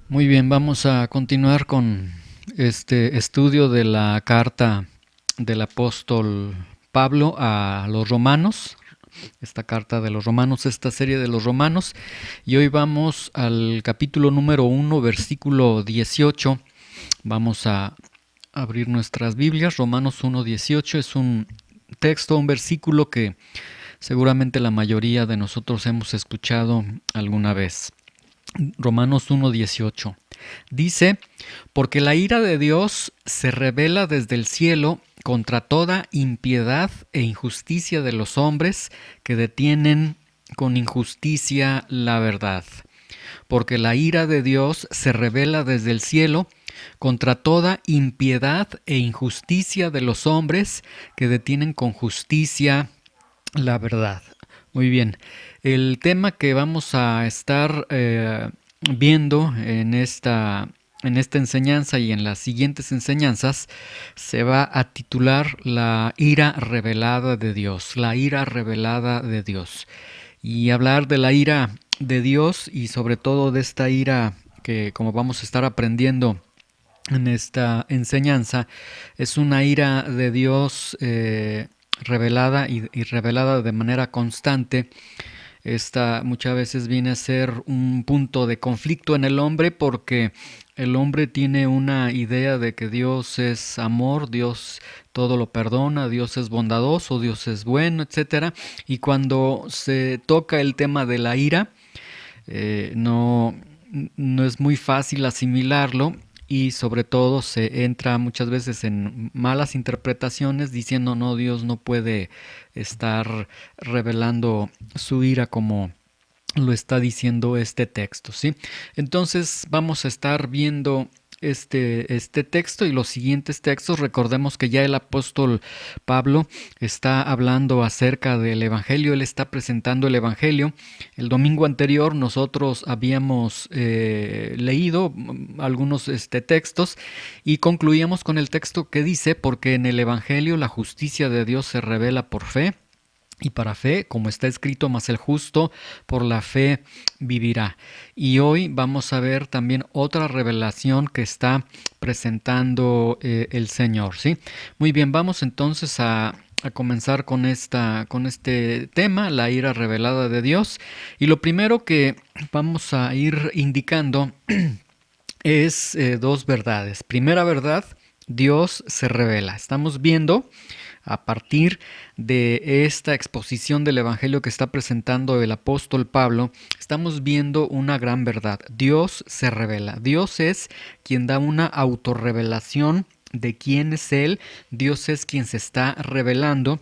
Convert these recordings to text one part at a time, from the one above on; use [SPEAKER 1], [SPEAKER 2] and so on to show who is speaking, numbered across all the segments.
[SPEAKER 1] Muy bien, vamos a continuar con este estudio de la carta del apóstol Pablo a los romanos, esta carta de los romanos, esta serie de los romanos, y hoy vamos al capítulo número 1, versículo 18. Vamos a abrir nuestras Biblias. Romanos 1:18 es un texto, un versículo que seguramente la mayoría de nosotros hemos escuchado alguna vez. Romanos 1:18. Dice, porque la ira de Dios se revela desde el cielo contra toda impiedad e injusticia de los hombres que detienen con injusticia la verdad. Porque la ira de Dios se revela desde el cielo contra toda impiedad e injusticia de los hombres que detienen con justicia la verdad. Muy bien. El tema que vamos a estar viendo en esta enseñanza y en las siguientes enseñanzas se va a titular La ira revelada de Dios. La ira revelada de Dios. Y hablar de la ira de Dios y sobre todo de esta ira que, como vamos a estar aprendiendo en esta enseñanza, es una ira de Dios revelada y revelada de manera constante. Esta muchas veces viene a ser un punto de conflicto en el hombre porque el hombre tiene una idea de que Dios es amor, Dios todo lo perdona, Dios es bondadoso, Dios es bueno, etcétera. Y cuando se toca el tema de la ira, no es muy fácil asimilarlo y sobre todo se entra muchas veces en malas interpretaciones diciendo no, Dios no puede estar revelando su ira como lo está diciendo este texto, ¿sí? Entonces vamos a estar viendo este texto y los siguientes textos. Recordemos que ya el apóstol Pablo está hablando acerca del Evangelio, él está presentando el Evangelio. El domingo anterior nosotros habíamos leído algunos textos y concluíamos con el texto que dice, porque en el Evangelio la justicia de Dios se revela por fe y para fe, como está escrito, mas el justo por la fe vivirá. Y hoy vamos a ver también otra revelación que está presentando el Señor, ¿sí? Muy bien, vamos entonces a comenzar con este tema, la ira revelada de Dios. Y lo primero que vamos a ir indicando es dos verdades. Primera verdad, Dios se revela. Estamos viendo a partir de esta exposición del Evangelio que está presentando el apóstol Pablo, estamos viendo una gran verdad. Dios se revela. Dios es quien da una autorrevelación de quién es Él. Dios es quien se está revelando.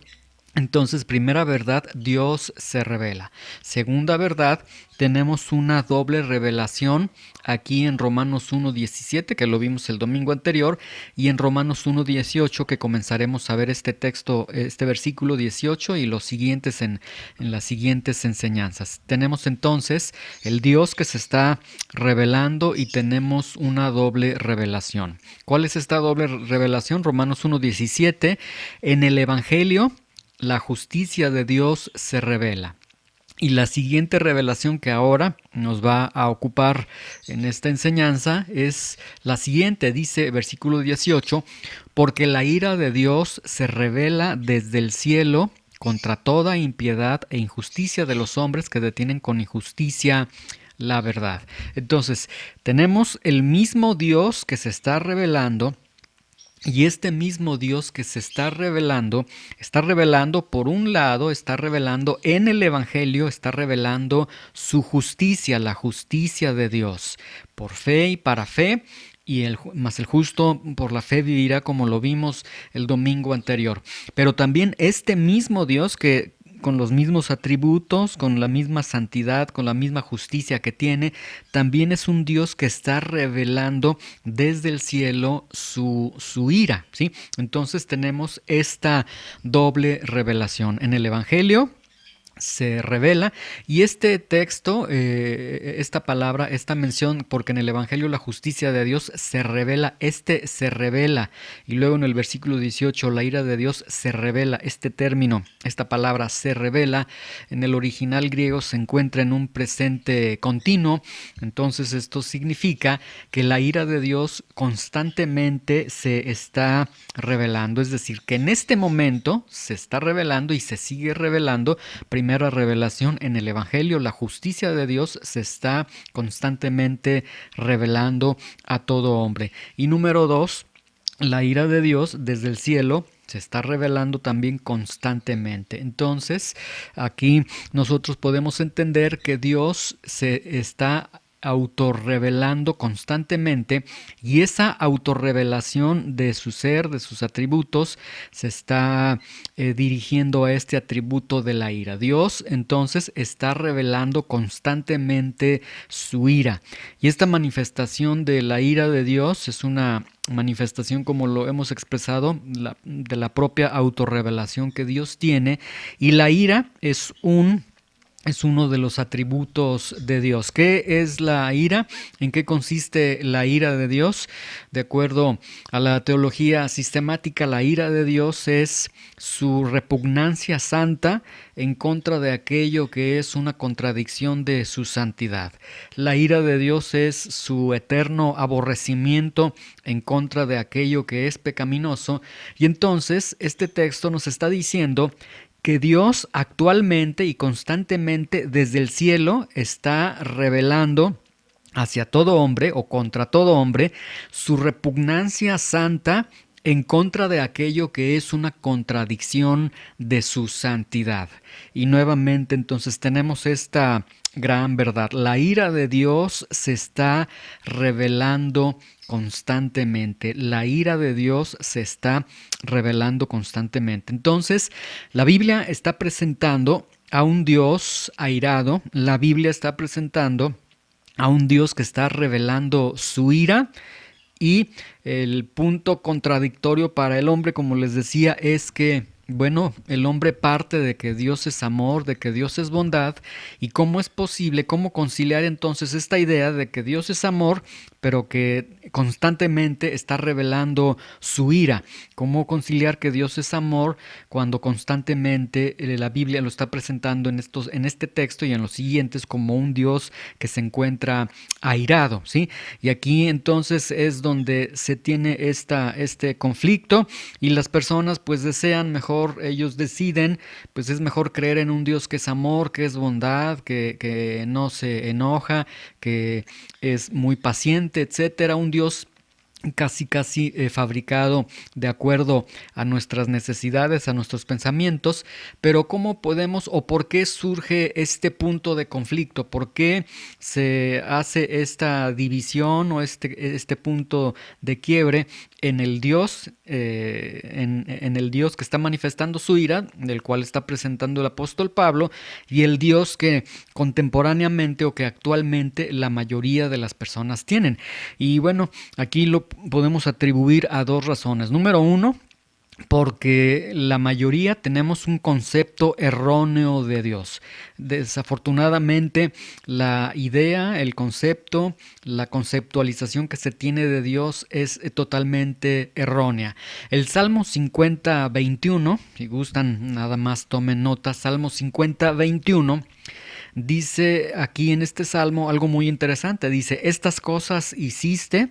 [SPEAKER 1] Entonces, primera verdad, Dios se revela. Segunda verdad, tenemos una doble revelación aquí en Romanos 1:17, que lo vimos el domingo anterior, y en Romanos 1:18, que comenzaremos a ver este texto, este versículo 18 y los siguientes en las siguientes enseñanzas. Tenemos entonces el Dios que se está revelando y tenemos una doble revelación. ¿Cuál es esta doble revelación? Romanos 1:17, en el Evangelio la justicia de Dios se revela. Y la siguiente revelación que ahora nos va a ocupar en esta enseñanza es la siguiente, dice versículo 18, porque la ira de Dios se revela desde el cielo contra toda impiedad e injusticia de los hombres que detienen con injusticia la verdad. Entonces, tenemos el mismo Dios que se está revelando. Y este mismo Dios que se está revelando por un lado, está revelando en el Evangelio, está revelando su justicia, la justicia de Dios, por fe y para fe, mas el justo por la fe vivirá, como lo vimos el domingo anterior. Pero también este mismo Dios que con los mismos atributos, con la misma santidad, con la misma justicia que tiene, también es un Dios que está revelando desde el cielo su ira, ¿sí? Entonces tenemos esta doble revelación. En el Evangelio se revela. Y este texto, esta palabra, esta mención, porque en el Evangelio la justicia de Dios se revela, se revela, y luego en el versículo 18 la ira de Dios se revela. Este término, esta palabra se revela, en el original griego se encuentra en un presente continuo. Entonces esto significa que la ira de Dios constantemente se está revelando, es decir, que en este momento se está revelando y se sigue revelando. Primera revelación en el Evangelio, la justicia de Dios se está constantemente revelando a todo hombre. Y número dos, la ira de Dios desde el cielo se está revelando también constantemente. Entonces, aquí nosotros podemos entender que Dios se está autorrevelando constantemente, y esa autorrevelación de su ser, de sus atributos, se está dirigiendo a este atributo de la ira. Dios entonces está revelando constantemente su ira, y esta manifestación de la ira de Dios es una manifestación, como lo hemos expresado, de la propia autorrevelación que Dios tiene. Y la ira es uno de los atributos de Dios. ¿Qué es la ira? ¿En qué consiste la ira de Dios? De acuerdo a la teología sistemática, la ira de Dios es su repugnancia santa en contra de aquello que es una contradicción de su santidad. La ira de Dios es su eterno aborrecimiento en contra de aquello que es pecaminoso. Y entonces este texto nos está diciendo que Dios actualmente y constantemente desde el cielo está revelando hacia todo hombre o contra todo hombre su repugnancia santa en contra de aquello que es una contradicción de su santidad. Y nuevamente entonces tenemos esta gran verdad. La ira de Dios se está revelando constantemente. La ira de Dios se está revelando constantemente. Entonces, la Biblia está presentando a un Dios airado. La Biblia está presentando a un Dios que está revelando su ira. Y el punto contradictorio para el hombre, como les decía, es que, bueno, el hombre parte de que Dios es amor, de que Dios es bondad. ¿Y cómo es posible, cómo conciliar entonces esta idea de que Dios es amor, pero que constantemente está revelando su ira? ¿Cómo conciliar que Dios es amor cuando constantemente la Biblia lo está presentando en este texto y en los siguientes como un Dios que se encuentra airado, ¿sí? Y aquí entonces es donde se tiene este conflicto, y las personas pues desean mejor, ellos deciden, pues es mejor creer en un Dios que es amor, que es bondad, que no se enoja, que es muy paciente, etcétera, un Dios casi fabricado de acuerdo a nuestras necesidades, a nuestros pensamientos. Pero ¿cómo podemos o por qué surge este punto de conflicto? ¿Por qué se hace esta división o este punto de quiebre en el Dios, en el Dios que está manifestando su ira, del cual está presentando el apóstol Pablo, y el Dios que contemporáneamente o que actualmente la mayoría de las personas tienen? Y bueno, aquí lo podemos atribuir a dos razones. Número uno, porque la mayoría tenemos un concepto erróneo de Dios. Desafortunadamente, la idea, el concepto, la conceptualización que se tiene de Dios es totalmente errónea. El Salmo 50:21, si gustan, nada más tomen nota, Salmo 50:21. Dice aquí en este salmo algo muy interesante. Dice: estas cosas hiciste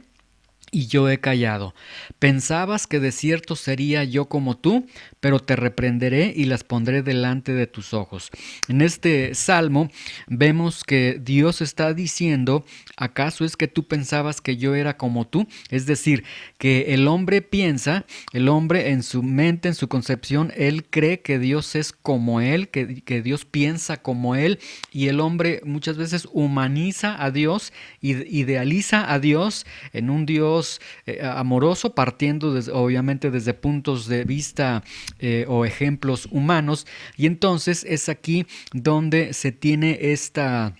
[SPEAKER 1] y yo he callado. Pensabas que de cierto sería yo como tú, pero te reprenderé y las pondré delante de tus ojos. En este salmo vemos que Dios está diciendo: ¿acaso es que tú pensabas que yo era como tú? Es decir, que el hombre piensa, el hombre en su mente, en su concepción, él cree que Dios es como él, que Dios piensa como él, y el hombre muchas veces humaniza a Dios, idealiza a Dios en un Dios amoroso, partiendo obviamente desde puntos de vista o ejemplos humanos. Y entonces es aquí donde se tiene esta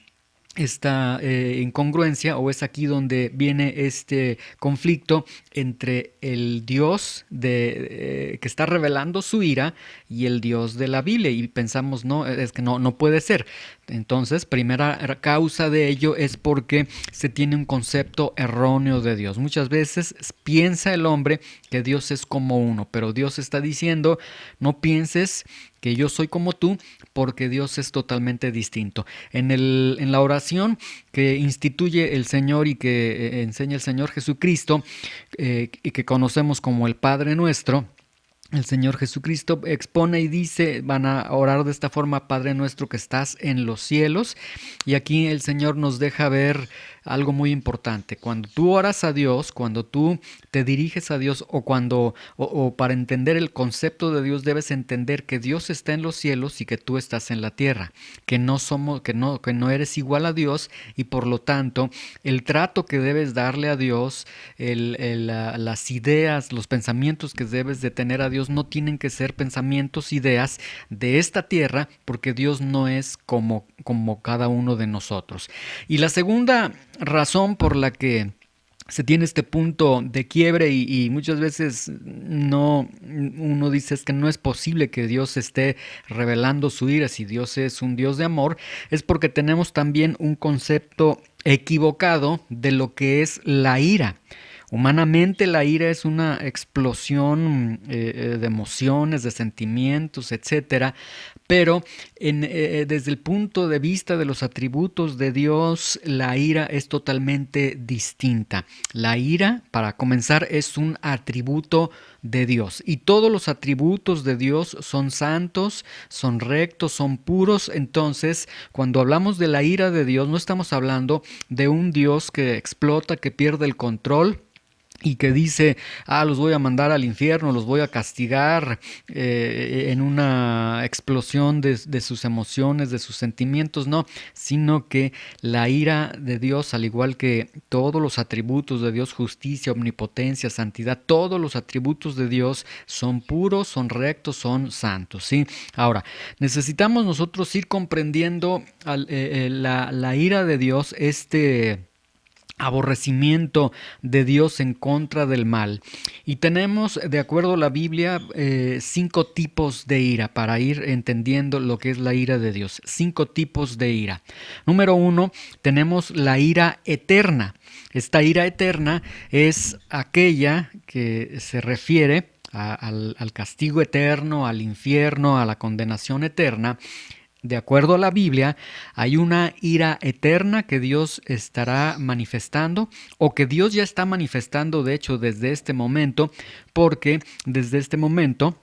[SPEAKER 1] esta incongruencia, o es aquí donde viene este conflicto entre el Dios que está revelando su ira y el Dios de la Biblia, y pensamos, no, es que no puede ser. Entonces, primera causa de ello es porque se tiene un concepto erróneo de Dios. Muchas veces piensa el hombre que Dios es como uno, pero Dios está diciendo, no pienses que yo soy como tú, porque Dios es totalmente distinto. En la oración que instituye el Señor y que enseña el Señor Jesucristo, y que conocemos como el Padre Nuestro, el Señor Jesucristo expone y dice, van a orar de esta forma: Padre nuestro que estás en los cielos. Y aquí el Señor nos deja ver algo muy importante. Cuando tú oras a Dios, cuando tú te diriges a Dios, o para entender el concepto de Dios, debes entender que Dios está en los cielos y que tú estás en la tierra, que no eres igual a Dios, y por lo tanto el trato que debes darle a Dios, las ideas, los pensamientos que debes de tener a Dios no tienen que ser pensamientos, ideas de esta tierra, porque Dios no es como cada uno de nosotros. Y la segunda razón por la que se tiene este punto de quiebre, y muchas veces uno dice, es que no es posible que Dios esté revelando su ira si Dios es un Dios de amor, es porque tenemos también un concepto equivocado de lo que es la ira. Humanamente la ira es una explosión de emociones, de sentimientos, etcétera, pero desde el punto de vista de los atributos de Dios, la ira es totalmente distinta. La ira, para comenzar, es un atributo de Dios, y todos los atributos de Dios son santos, son rectos, son puros. Entonces, cuando hablamos de la ira de Dios, no estamos hablando de un Dios que explota, que pierde el control y que dice, los voy a mandar al infierno, los voy a castigar en una explosión de sus emociones, de sus sentimientos. No, sino que la ira de Dios, al igual que todos los atributos de Dios, justicia, omnipotencia, santidad, todos los atributos de Dios son puros, son rectos, son santos, ¿sí? Ahora, necesitamos nosotros ir comprendiendo la ira de Dios, aborrecimiento de Dios en contra del mal. Y tenemos, de acuerdo a la Biblia, 5 tipos de ira, para ir entendiendo lo que es la ira de Dios. 5 tipos de ira. Número 1, tenemos la ira eterna. Esta ira eterna es aquella que se refiere al castigo eterno, al infierno, a la condenación eterna. De acuerdo a la Biblia, hay una ira eterna que Dios estará manifestando, o que Dios ya está manifestando, de hecho, desde este momento, porque desde este momento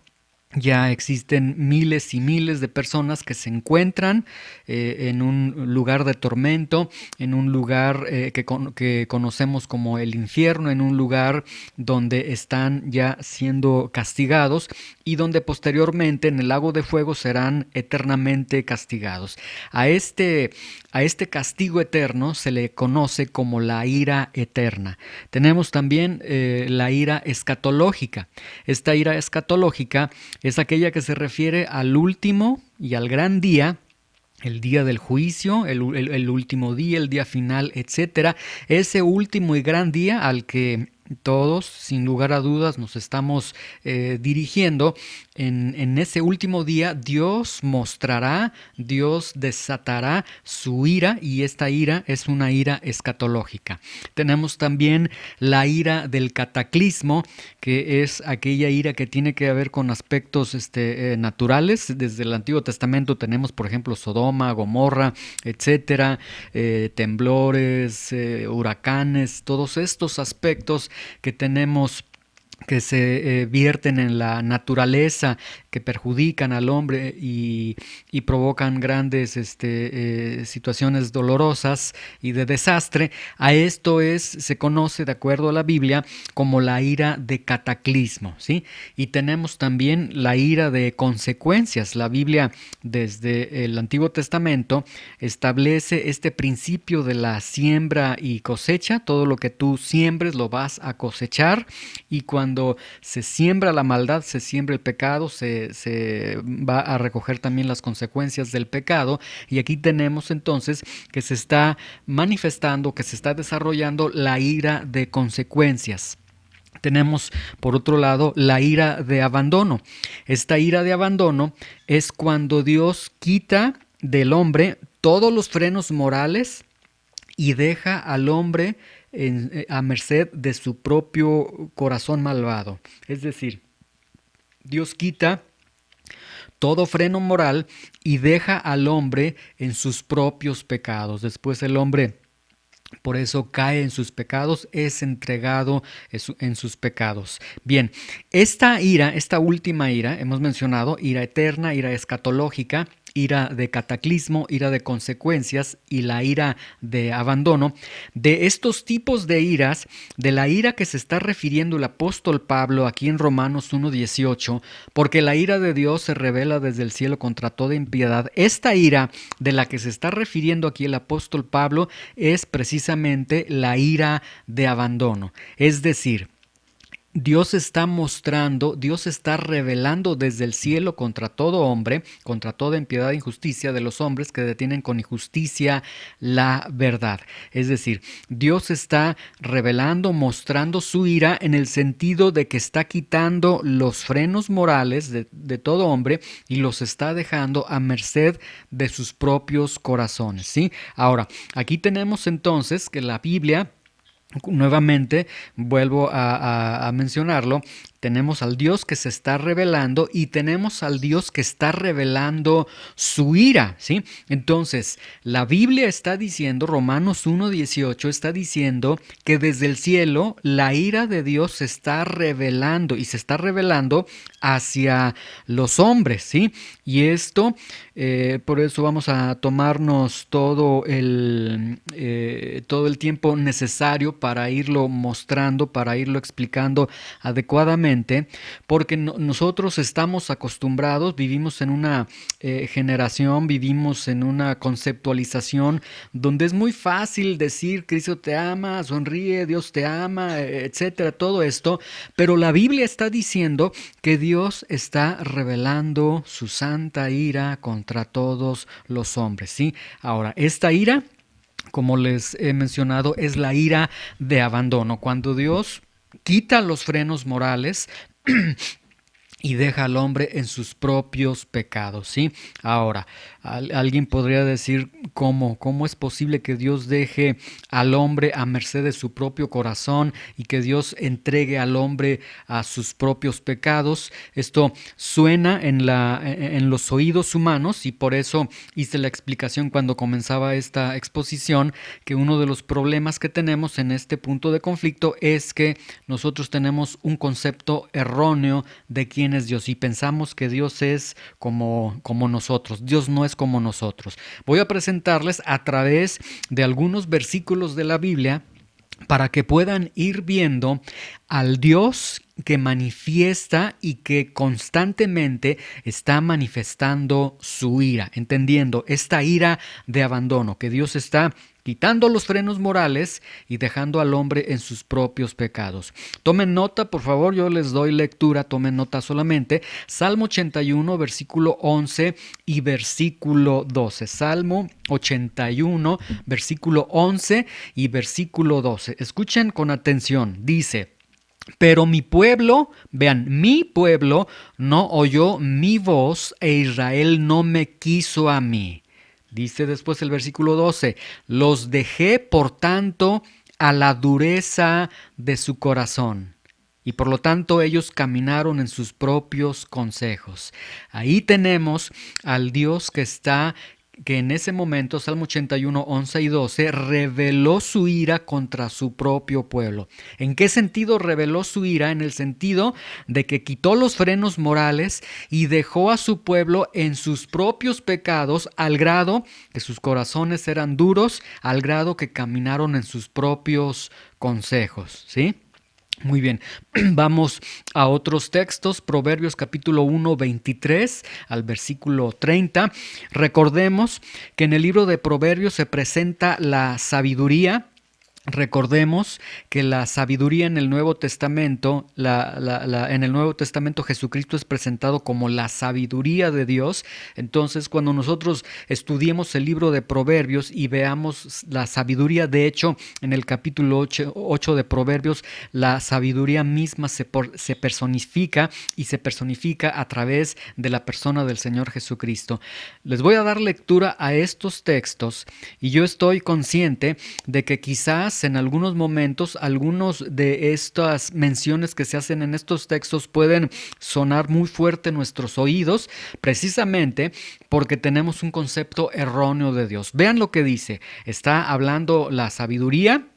[SPEAKER 1] ya existen miles y miles de personas que se encuentran en un lugar de tormento, en un lugar que conocemos como el infierno, en un lugar donde están ya siendo castigados, y donde posteriormente en el lago de fuego serán eternamente castigados. A este castigo eterno se le conoce como la ira eterna. Tenemos también la ira escatológica. Esta ira escatológica es aquella que se refiere al último y al gran día, el día del juicio, el último día, el día final, etcétera. Ese último y gran día al que todos, sin lugar a dudas, nos estamos dirigiendo. En ese último día, Dios mostrará, Dios desatará su ira, y esta ira es una ira escatológica. Tenemos también la ira del cataclismo, que es aquella ira que tiene que ver con aspectos naturales. Desde el Antiguo Testamento tenemos, por ejemplo, Sodoma, Gomorra, etcétera, temblores, huracanes, todos estos aspectos que tenemos, que se vierten en la naturaleza, que perjudican al hombre y provocan grandes situaciones dolorosas y de desastre. A esto se conoce, de acuerdo a la Biblia, como la ira de cataclismo, ¿sí? Y tenemos también la ira de consecuencias. La Biblia, desde el Antiguo Testamento, establece este principio de la siembra y cosecha. Todo lo que tú siembres lo vas a cosechar, y cuando cuando se siembra la maldad, se siembra el pecado, se va a recoger también las consecuencias del pecado. Y aquí tenemos entonces que se está manifestando, que se está desarrollando la ira de consecuencias. Tenemos, por otro lado, la ira de abandono. Esta ira de abandono es cuando Dios quita del hombre todos los frenos morales y deja al hombre a merced de su propio corazón malvado. Es decir, Dios quita todo freno moral y deja al hombre en sus propios pecados. Después el hombre, por eso cae en sus pecados, es entregado en sus pecados. Bien, esta ira, esta última ira, hemos mencionado, ira eterna, ira escatológica, ira de cataclismo, ira de consecuencias y la ira de abandono. De estos tipos de iras, de la ira que se está refiriendo el apóstol Pablo aquí en Romanos 1:18, porque la ira de Dios se revela desde el cielo contra toda impiedad. Esta ira de la que se está refiriendo aquí el apóstol Pablo es precisamente la ira de abandono. Es decir, Dios está mostrando, Dios está revelando desde el cielo contra todo hombre, contra toda impiedad e injusticia de los hombres que detienen con injusticia la verdad. Es decir, Dios está revelando, mostrando su ira en el sentido de que está quitando los frenos morales de todo hombre y los está dejando a merced de sus propios corazones, ¿sí? Ahora, aquí tenemos entonces que la Biblia, nuevamente, vuelvo a mencionarlo, tenemos al Dios que se está revelando y tenemos al Dios que está revelando su ira, ¿sí? Entonces, la Biblia está diciendo, Romanos 1:18 está diciendo que desde el cielo la ira de Dios se está revelando y se está revelando hacia los hombres, ¿sí? Y esto, por eso vamos a tomarnos todo el tiempo necesario para irlo mostrando, para irlo explicando adecuadamente, porque nosotros estamos acostumbrados, vivimos en una generación, vivimos en una conceptualización donde es muy fácil decir Cristo te ama, sonríe, Dios te ama, etcétera, todo esto, pero la Biblia está diciendo que Dios está revelando su santa ira contra todos los hombres, ¿sí? Ahora, esta ira, como les he mencionado, es la ira de abandono, cuando Dios quita los frenos morales y deja al hombre en sus propios pecados, ¿sí? Ahora, alguien podría decir, ¿cómo es posible que Dios deje al hombre a merced de su propio corazón y que Dios entregue al hombre a sus propios pecados? Esto suena en los oídos humanos y por eso hice la explicación cuando comenzaba esta exposición, que uno de los problemas que tenemos en este punto de conflicto es que nosotros tenemos un concepto erróneo de quién es Dios y pensamos que Dios es como nosotros. Dios no es como nosotros. Voy a presentarles a través de algunos versículos de la Biblia para que puedan ir viendo al Dios que manifiesta y que constantemente está manifestando su ira, entendiendo esta ira de abandono, que Dios está quitando los frenos morales y dejando al hombre en sus propios pecados. Tomen nota, por favor, yo les doy lectura, tomen nota solamente. Salmo 81, versículo 11 y versículo 12. Salmo 81, versículo 11 y versículo 12. Escuchen con atención, dice: pero mi pueblo, vean, mi pueblo no oyó mi voz e Israel no me quiso a mí. Dice después el versículo 12, los dejé por tanto a la dureza de su corazón. Y por lo tanto ellos caminaron en sus propios consejos. Ahí tenemos al Dios que en ese momento, Salmo 81, 11 y 12, reveló su ira contra su propio pueblo. ¿En qué sentido reveló su ira? En el sentido de que quitó los frenos morales y dejó a su pueblo en sus propios pecados, al grado que sus corazones eran duros, al grado que caminaron en sus propios consejos, ¿sí? Muy bien, vamos a otros textos, Proverbios capítulo 1, 23 al versículo 30. Recordemos que en el libro de Proverbios se presenta la sabiduría Recordemos que la sabiduría en el Nuevo Testamento, en el Nuevo Testamento Jesucristo es presentado como la sabiduría de Dios. Entonces, cuando nosotros estudiemos el libro de Proverbios y veamos la sabiduría, de hecho, en el capítulo 8 de Proverbios, la sabiduría misma se personifica y se personifica a través de la persona del Señor Jesucristo. Les voy a dar lectura a estos textos y yo estoy consciente de que quizás en algunos momentos algunos de estas menciones que se hacen en estos textos pueden sonar muy fuerte en nuestros oídos, precisamente porque tenemos un concepto erróneo de Dios. Vean lo que dice. Está hablando la sabiduría.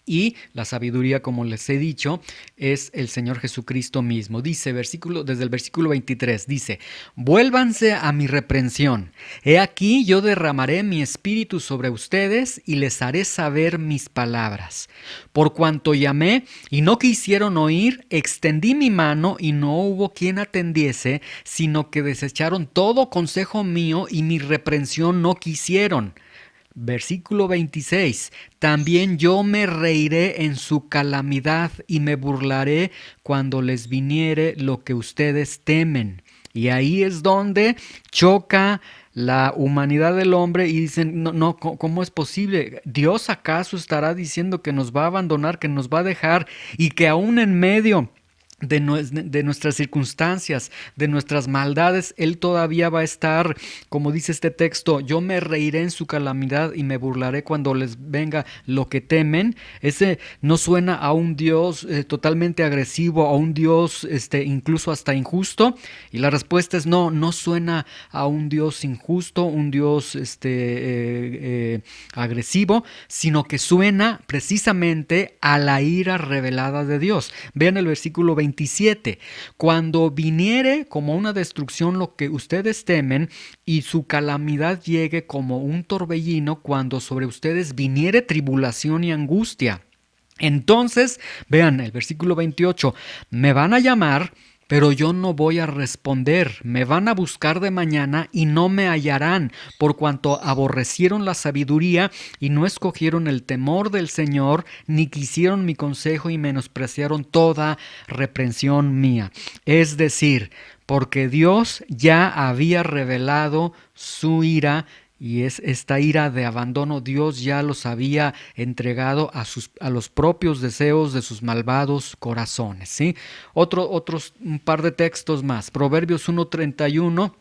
[SPEAKER 1] Y la sabiduría, como les he dicho, es el Señor Jesucristo mismo. Dice, desde el versículo 23, dice: vuélvanse a mi reprensión. He aquí yo derramaré mi espíritu sobre ustedes y les haré saber mis palabras. Por cuanto llamé y no quisieron oír, extendí mi mano y no hubo quien atendiese, sino que desecharon todo consejo mío y mi reprensión no quisieron. Versículo 26. También yo me reiré en su calamidad y me burlaré cuando les viniere lo que ustedes temen. Y ahí es donde choca la humanidad del hombre y dicen, no, no, ¿cómo es posible? ¿Dios acaso estará diciendo que nos va a abandonar, que nos va a dejar y que aún en medio de nuestras circunstancias, de nuestras maldades, Él todavía va a estar, como dice este texto, yo me reiré en su calamidad y me burlaré cuando les venga lo que temen? Ese no suena a un Dios totalmente agresivo, a un Dios incluso hasta injusto. Y la respuesta es no, no suena a un Dios injusto, un Dios agresivo, sino que suena precisamente a la ira revelada de Dios. Vean el versículo 27. Cuando viniere como una destrucción lo que ustedes temen y su calamidad llegue como un torbellino, cuando sobre ustedes viniere tribulación y angustia. Entonces, vean el versículo 28, me van a llamar, pero yo no voy a responder. Me van a buscar de mañana y no me hallarán, por cuanto aborrecieron la sabiduría y no escogieron el temor del Señor, ni quisieron mi consejo y menospreciaron toda reprensión mía. Es decir, porque Dios ya había revelado su ira. Y es esta ira de abandono, Dios ya los había entregado a los propios deseos de sus malvados corazones, ¿sí? Un par de textos más. Proverbios 1:31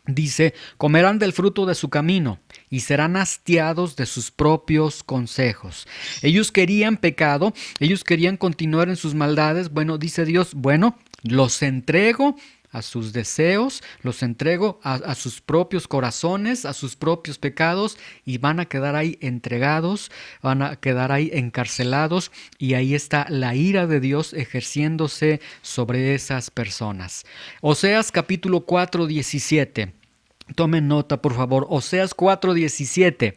[SPEAKER 1] dice: comerán del fruto de su camino y serán hastiados de sus propios consejos. Ellos querían pecado, ellos querían continuar en sus maldades. Bueno, dice Dios, bueno, los entrego a sus deseos, los entrego a sus propios corazones, a sus propios pecados, y van a quedar ahí entregados, van a quedar ahí encarcelados, y ahí está la ira de Dios ejerciéndose sobre esas personas. Oseas capítulo 4:17. Tomen nota, por favor. Oseas 4:17.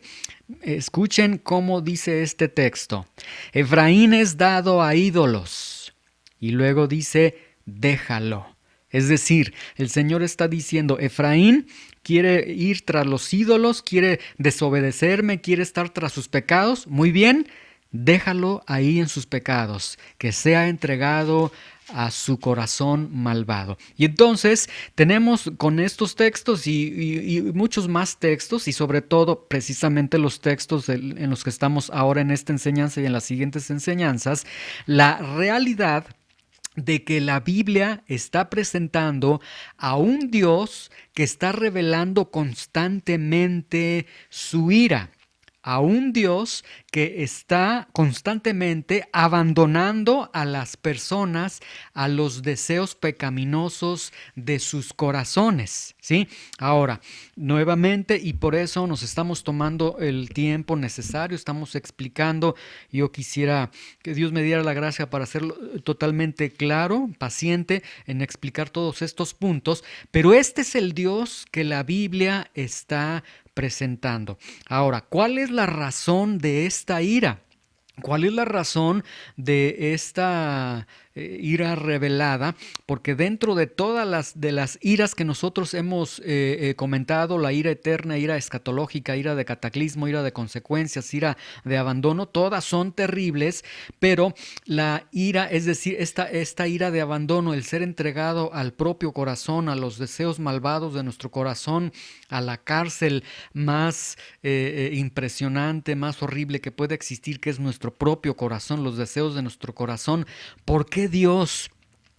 [SPEAKER 1] Escuchen cómo dice este texto. Efraín es dado a ídolos. Y luego dice, déjalo. Es decir, el Señor está diciendo, Efraín quiere ir tras los ídolos, quiere desobedecerme, quiere estar tras sus pecados. Muy bien, déjalo ahí en sus pecados, que sea entregado a su corazón malvado. Y entonces tenemos con estos textos y muchos más textos, y sobre todo precisamente los textos en los que estamos ahora en esta enseñanza y en las siguientes enseñanzas, la realidad de que la Biblia está presentando a un Dios que está revelando constantemente su ira, a un Dios que está constantemente abandonando a las personas a los deseos pecaminosos de sus corazones, ¿sí? Ahora, nuevamente, y por eso nos estamos tomando el tiempo necesario, estamos explicando. Yo quisiera que Dios me diera la gracia para hacerlo totalmente claro, paciente en explicar todos estos puntos, pero este es el Dios que la Biblia está presentando. Ahora, ¿cuál es la razón de esta ira? ¿Cuál es la razón de esta ira revelada, porque dentro de todas las iras que nosotros hemos comentado, la ira eterna, ira escatológica, ira de cataclismo, ira de consecuencias, ira de abandono, todas son terribles, pero la ira, es decir, esta ira de abandono, el ser entregado al propio corazón, a los deseos malvados de nuestro corazón, a la cárcel más impresionante, más horrible que puede existir, que es nuestro propio corazón, los deseos de nuestro corazón. ¿Por qué Dios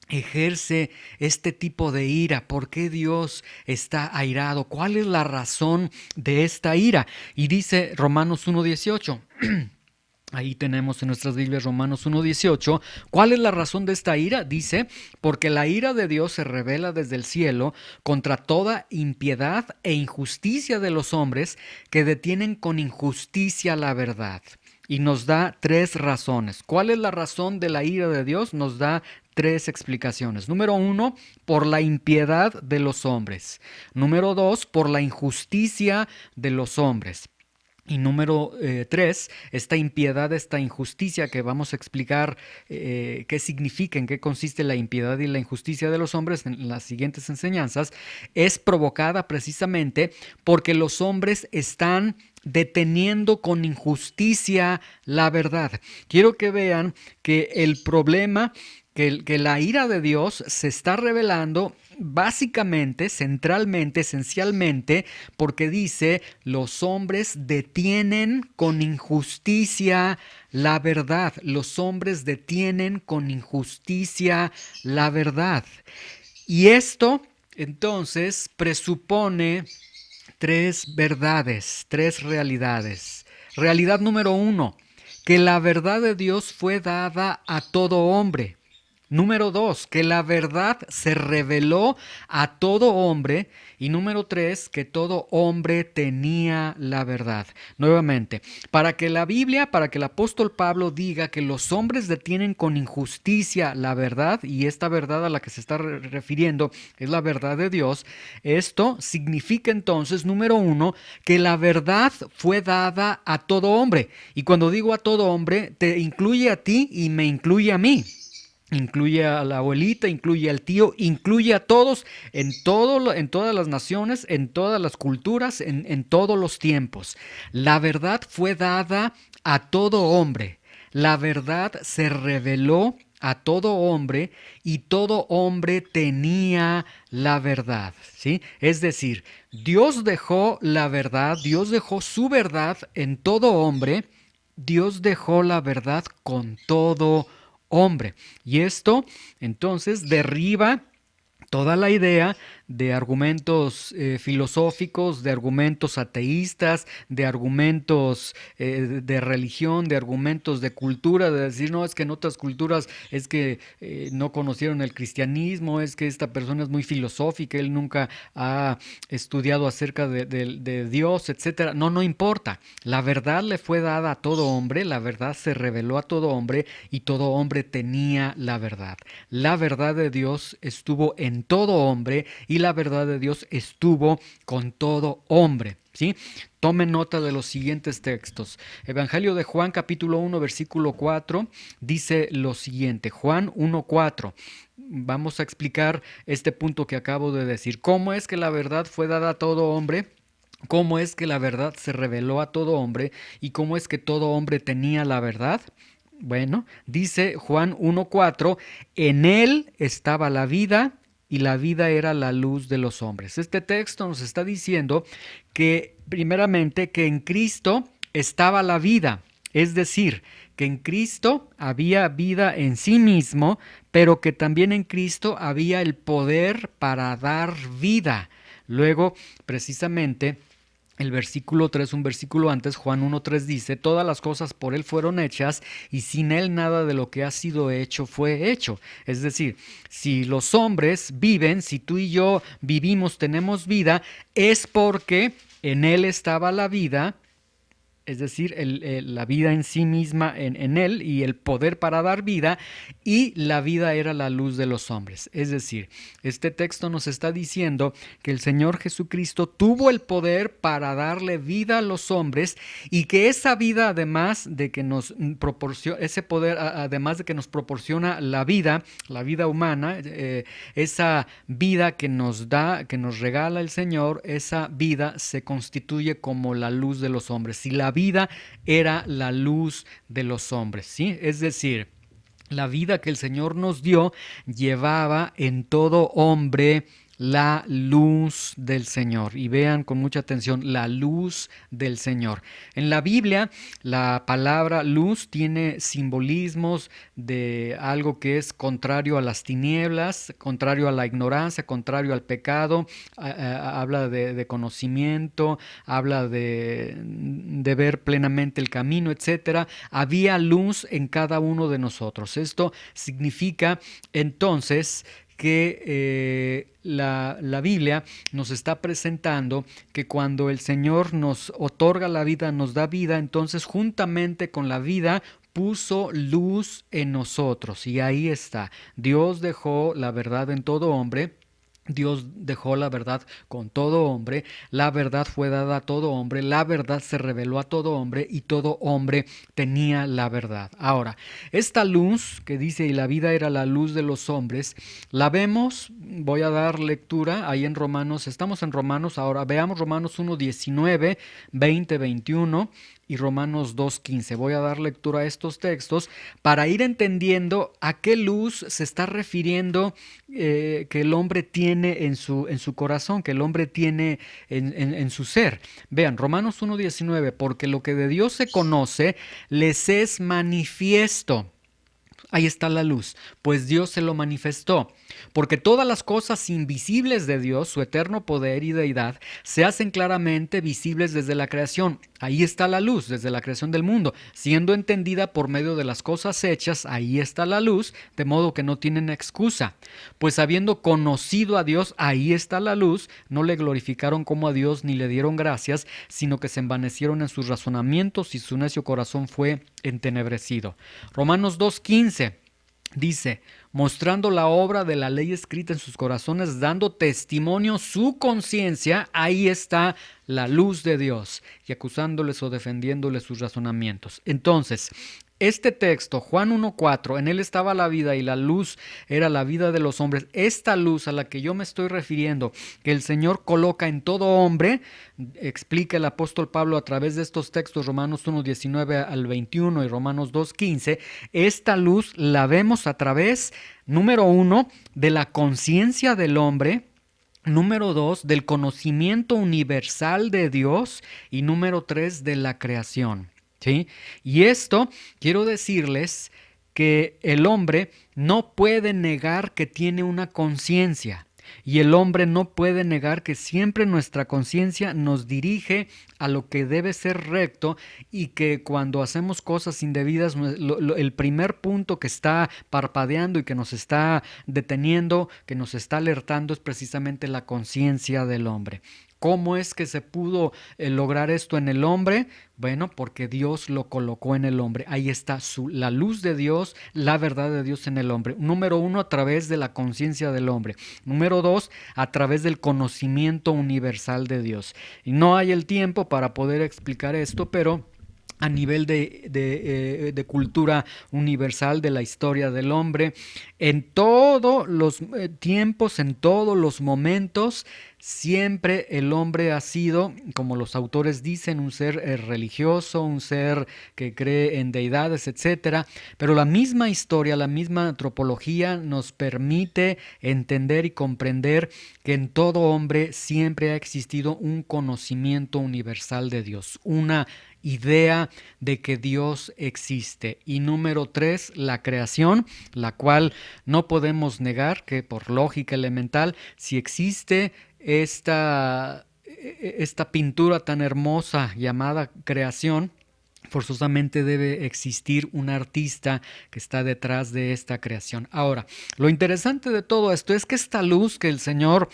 [SPEAKER 1] ejerce este tipo de ira? ¿Por qué Dios está airado? ¿Cuál es la razón de esta ira? Y dice Romanos 1:18. Ahí tenemos en nuestras Biblias Romanos 1:18. ¿Cuál es la razón de esta ira? Dice, porque la ira de Dios se revela desde el cielo contra toda impiedad e injusticia de los hombres que detienen con injusticia la verdad. Y nos da tres razones. ¿Cuál es la razón de la ira de Dios? Nos da tres explicaciones. Número 1, por la impiedad de los hombres. Número 2, por la injusticia de los hombres. Y número 3, esta impiedad, esta injusticia que vamos a explicar qué significa, en qué consiste la impiedad y la injusticia de los hombres en las siguientes enseñanzas, es provocada precisamente porque los hombres están deteniendo con injusticia la verdad. Quiero que vean que el problema, que la ira de Dios se está revelando básicamente, centralmente, esencialmente, porque dice, los hombres detienen con injusticia la verdad. Los hombres detienen con injusticia la verdad. Y esto, entonces, presupone tres verdades, tres realidades. Realidad número 1, que la verdad de Dios fue dada a todo hombre. Número 2, que la verdad se reveló a todo hombre. Y número 3, que todo hombre tenía la verdad. Nuevamente, para que la Biblia, para que el apóstol Pablo diga que los hombres detienen con injusticia la verdad, y esta verdad a la que se está refiriendo es la verdad de Dios, esto significa entonces, número 1, que la verdad fue dada a todo hombre. Y cuando digo a todo hombre, te incluye a ti y me incluye a mí. Incluye a la abuelita, incluye al tío, incluye a todos, en todas las naciones, en todas las culturas, en todos los tiempos. La verdad fue dada a todo hombre. La verdad se reveló a todo hombre y todo hombre tenía la verdad, ¿sí? Es decir, Dios dejó la verdad, Dios dejó su verdad en todo hombre, Dios dejó la verdad con todo hombre. Y esto entonces derriba toda la idea de argumentos filosóficos, de argumentos ateístas, de argumentos de religión, de argumentos de cultura, de decir, no, es que en otras culturas es que no conocieron el cristianismo, es que esta persona es muy filosófica, él nunca ha estudiado acerca de Dios, etcétera. No, no importa. La verdad le fue dada a todo hombre, la verdad se reveló a todo hombre y todo hombre tenía la verdad. La verdad de Dios estuvo en todo hombre y la verdad de Dios estuvo con todo hombre, ¿sí? Tomen nota de los siguientes textos. Evangelio de Juan, capítulo 1, versículo 4, dice lo siguiente. Juan 1:4. Vamos a explicar este punto que acabo de decir. ¿Cómo es que la verdad fue dada a todo hombre? ¿Cómo es que la verdad se reveló a todo hombre? ¿Y cómo es que todo hombre tenía la verdad? Bueno, dice Juan 1:4, en él estaba la vida y la vida era la luz de los hombres. Este texto nos está diciendo que primeramente que en Cristo estaba la vida, es decir, que en Cristo había vida en sí mismo, pero que también en Cristo había el poder para dar vida. Luego, precisamente, el versículo 3, un versículo antes, Juan 1:3 dice, todas las cosas por Él fueron hechas y sin Él nada de lo que ha sido hecho fue hecho. Es decir, si los hombres viven, si tú y yo vivimos, tenemos vida, es porque en Él estaba la vida es decir, la vida en sí misma en él y el poder para dar vida, y la vida era la luz de los hombres. Es decir, este texto nos está diciendo que el Señor Jesucristo tuvo el poder para darle vida a los hombres, y que esa vida, además de que nos proporciona ese poder, además de que nos proporciona la vida humana, esa vida que nos da, que nos regala el Señor, esa vida se constituye como la luz de los hombres. Si la vida era la luz de los hombres, ¿sí? Es decir, la vida que el Señor nos dio llevaba en todo hombre la luz del Señor. Y vean con mucha atención, la luz del Señor. En la Biblia, la palabra luz tiene simbolismos de algo que es contrario a las tinieblas, contrario a la ignorancia, contrario al pecado. Habla de conocimiento, habla de ver plenamente el camino, etcétera. Había luz en cada uno de nosotros. Esto significa entonces que la Biblia nos está presentando que cuando el Señor nos otorga la vida, nos da vida, entonces juntamente con la vida puso luz en nosotros. Y ahí está. Dios dejó la verdad en todo hombre. Dios dejó la verdad con todo hombre, la verdad fue dada a todo hombre, la verdad se reveló a todo hombre y todo hombre tenía la verdad. Ahora, esta luz que dice y la vida era la luz de los hombres, la vemos, voy a dar lectura ahí en Romanos, estamos en Romanos ahora, veamos Romanos 1:19, 20, 21 y Romanos 2:15. Voy a dar lectura a estos textos para ir entendiendo a qué luz se está refiriendo que el hombre tiene en su corazón, que el hombre tiene en su ser. Vean, Romanos 1:19, porque lo que de Dios se conoce les es manifiesto. Ahí está la luz, pues Dios se lo manifestó, porque todas las cosas invisibles de Dios, su eterno poder y deidad, se hacen claramente visibles desde la creación. Ahí está la luz, desde la creación del mundo, siendo entendida por medio de las cosas hechas, ahí está la luz, de modo que no tienen excusa. Pues habiendo conocido a Dios, ahí está la luz, no le glorificaron como a Dios ni le dieron gracias, sino que se envanecieron en sus razonamientos y su necio corazón fue entenebrecido. Romanos 2:15 dice, mostrando la obra de la ley escrita en sus corazones, dando testimonio su conciencia, ahí está la luz de Dios, y acusándoles o defendiéndoles sus razonamientos. Entonces, este texto, Juan 1:4, en él estaba la vida y la luz era la vida de los hombres. Esta luz a la que yo me estoy refiriendo, que el Señor coloca en todo hombre, explica el apóstol Pablo a través de estos textos, Romanos 1:19 al 21 y Romanos 2:15, esta luz la vemos a través, número 1, de la conciencia del hombre, número 2, del conocimiento universal de Dios y número 3, de la creación. ¿Sí? Y esto quiero decirles que el hombre no puede negar que tiene una conciencia. Y el hombre no puede negar que siempre nuestra conciencia nos dirige a lo que debe ser recto, y que cuando hacemos cosas indebidas, el primer punto que está parpadeando y que nos está deteniendo, que nos está alertando, es precisamente la conciencia del hombre. ¿Cómo es que se pudo lograr esto en el hombre? Bueno, porque Dios lo colocó en el hombre. Ahí está la luz de Dios, la verdad de Dios en el hombre. Número 1, a través de la conciencia del hombre. Número 2, a través del conocimiento universal de Dios. Y no hay el tiempo para poder explicar esto, pero a nivel de cultura universal de la historia del hombre, en todos los tiempos, en todos los momentos, siempre el hombre ha sido, como los autores dicen, un ser religioso, un ser que cree en deidades, etcétera. Pero la misma historia, la misma antropología nos permite entender y comprender que en todo hombre siempre ha existido un conocimiento universal de Dios, una idea de que Dios existe. Y número 3, la creación, la cual no podemos negar que por lógica elemental, si existe esta pintura tan hermosa llamada creación, forzosamente debe existir un artista que está detrás de esta creación. Ahora, lo interesante de todo esto es que esta luz que el Señor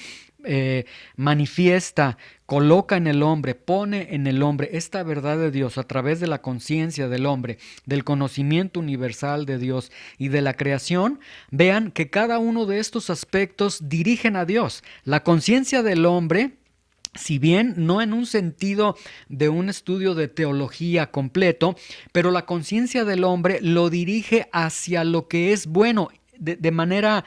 [SPEAKER 1] manifiesta, coloca en el hombre, pone en el hombre esta verdad de Dios a través de la conciencia del hombre, del conocimiento universal de Dios y de la creación, vean que cada uno de estos aspectos dirigen a Dios. La conciencia del hombre, si bien no en un sentido de un estudio de teología completo, pero la conciencia del hombre lo dirige hacia lo que es bueno. De manera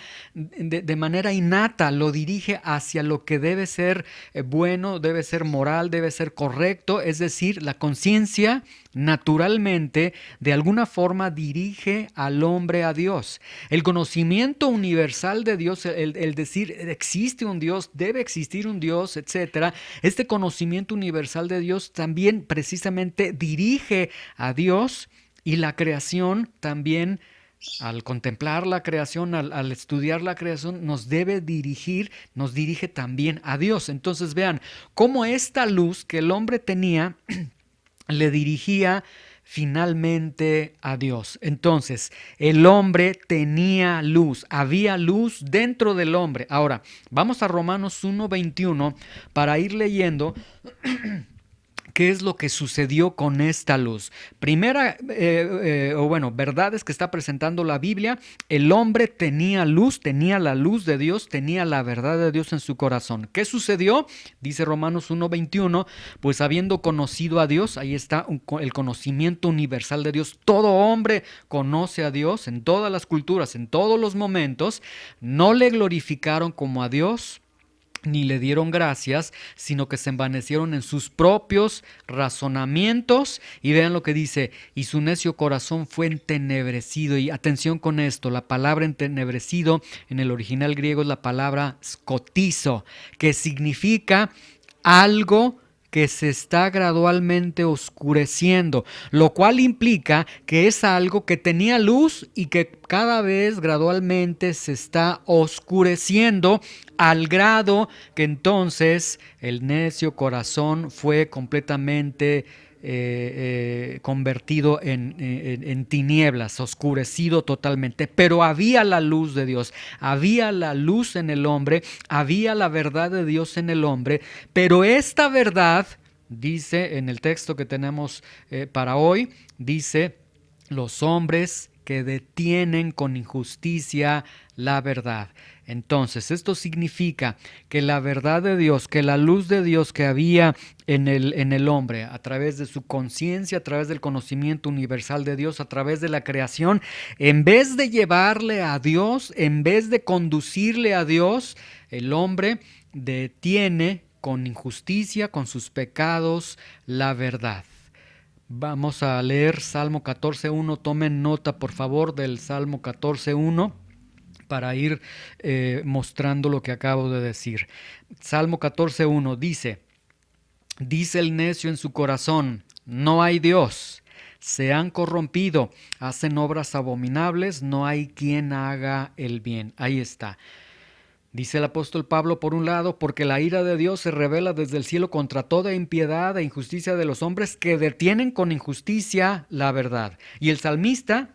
[SPEAKER 1] innata lo dirige hacia lo que debe ser bueno, debe ser moral, debe ser correcto. Es decir, la conciencia naturalmente de alguna forma dirige al hombre a Dios. El conocimiento universal de Dios, el decir existe un Dios, debe existir un Dios, etcétera. Este conocimiento universal de Dios también precisamente dirige a Dios, y la creación también, al contemplar la creación, al estudiar la creación, nos debe dirigir, nos dirige también a Dios. Entonces vean cómo esta luz que el hombre tenía le dirigía finalmente a Dios. Entonces, el hombre tenía luz, había luz dentro del hombre. Ahora, vamos a Romanos 1:21 para ir leyendo ¿qué es lo que sucedió con esta luz? Primera, verdades que está presentando la Biblia: el hombre tenía luz, tenía la luz de Dios, tenía la verdad de Dios en su corazón. ¿Qué sucedió? Dice Romanos 1:21, pues habiendo conocido a Dios, ahí está el conocimiento universal de Dios. Todo hombre conoce a Dios en todas las culturas, en todos los momentos. No le glorificaron como a Dios, ni le dieron gracias, sino que se envanecieron en sus propios razonamientos. Y vean lo que dice: y su necio corazón fue entenebrecido. Y atención con esto, la palabra entenebrecido en el original griego es la palabra skotizo, que significa algo que se está gradualmente oscureciendo, lo cual implica que es algo que tenía luz y que cada vez gradualmente se está oscureciendo, al grado que entonces el necio corazón fue completamente convertido en tinieblas, oscurecido totalmente. Pero había la luz de Dios, había la luz en el hombre, había la verdad de Dios en el hombre, pero esta verdad, dice en el texto que tenemos para hoy, dice: los hombres que detienen con injusticia la verdad. Entonces, esto significa que la verdad de Dios, que la luz de Dios que había en el hombre, a través de su conciencia, a través del conocimiento universal de Dios, a través de la creación, en vez de llevarle a Dios, en vez de conducirle a Dios, el hombre detiene con injusticia, con sus pecados, la verdad. Vamos a leer Salmo 14:1. Tomen nota, por favor, del Salmo 14:1 para ir mostrando lo que acabo de decir. Salmo 14:1 dice el necio en su corazón: no hay Dios. Se han corrompido, hacen obras abominables, no hay quien haga el bien. Ahí está. Dice el apóstol Pablo, por un lado, porque la ira de Dios se revela desde el cielo contra toda impiedad e injusticia de los hombres que detienen con injusticia la verdad. Y el salmista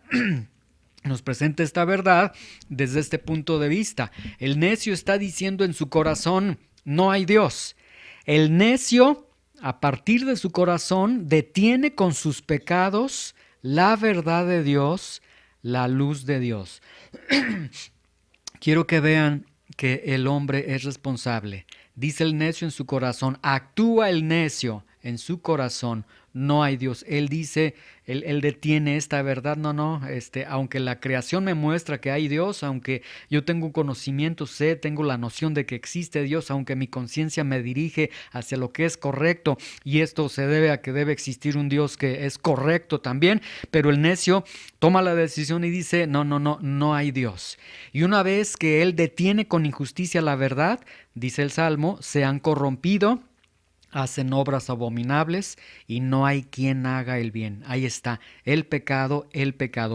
[SPEAKER 1] nos presenta esta verdad desde este punto de vista. El necio está diciendo en su corazón: no hay Dios. El necio, a partir de su corazón, detiene con sus pecados la verdad de Dios, la luz de Dios. Quiero que vean que el hombre es responsable. Dice el necio en su corazón, actúa el necio en su corazón: no hay Dios. Él dice, él detiene esta verdad. No, aunque la creación me muestra que hay Dios, aunque yo tengo un conocimiento, tengo la noción de que existe Dios, aunque mi conciencia me dirige hacia lo que es correcto, y esto se debe a que debe existir un Dios que es correcto también, pero el necio toma la decisión y dice, no hay Dios. Y una vez que él detiene con injusticia la verdad, dice el Salmo, se han corrompido, hacen obras abominables y no hay quien haga el bien. Ahí está, el pecado.